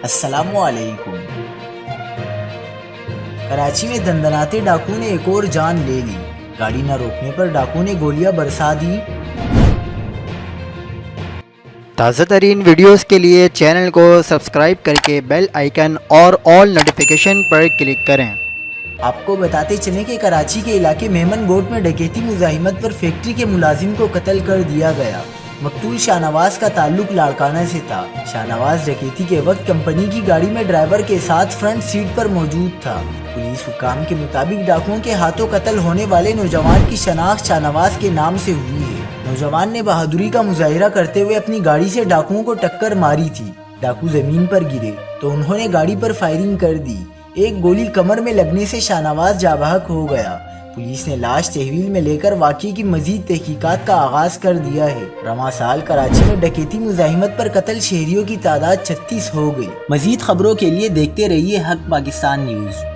السلام علیکم۔ کراچی میں دندناتے ڈاکو نے ایک اور جان لے لی، گاڑی نہ روکنے پر ڈاکو نے گولیاں برسا دی۔ تازہ ترین ویڈیوز کے لیے چینل کو سبسکرائب کر کے بیل آئیکن اور آل نوٹیفیکیشن پر کلک کریں۔ آپ کو بتاتے چلیں کہ کراچی کے علاقے میمن گوٹ میں ڈکیتی مزاحمت پر فیکٹری کے ملازم کو قتل کر دیا گیا۔ مقتول شاہ نواز کا تعلق لاڑکانہ سے تھا۔ شاہ نواز ڈکیتی کے وقت کمپنی کی گاڑی میں ڈرائیور کے ساتھ فرنٹ سیٹ پر موجود تھا۔ پولیس حکام کے مطابق ڈاکوؤں کے ہاتھوں قتل ہونے والے نوجوان کی شناخت شاہ نواز کے نام سے ہوئی ہے۔ نوجوان نے بہادری کا مظاہرہ کرتے ہوئے اپنی گاڑی سے ڈاکوؤں کو ٹکر ماری تھی۔ ڈاکو زمین پر گرے تو انہوں نے گاڑی پر فائرنگ کر دی۔ ایک گولی کمر میں لگنے سے شاہ نواز جاں بحق ہو گیا۔ پولیس نے لاش تحویل میں لے کر واقعے کی مزید تحقیقات کا آغاز کر دیا ہے۔ رواں سال کراچی میں ڈکیتی مزاحمت پر قتل شہریوں کی تعداد 36 ہو گئی۔ مزید خبروں کے لیے دیکھتے رہیے حق پاکستان نیوز۔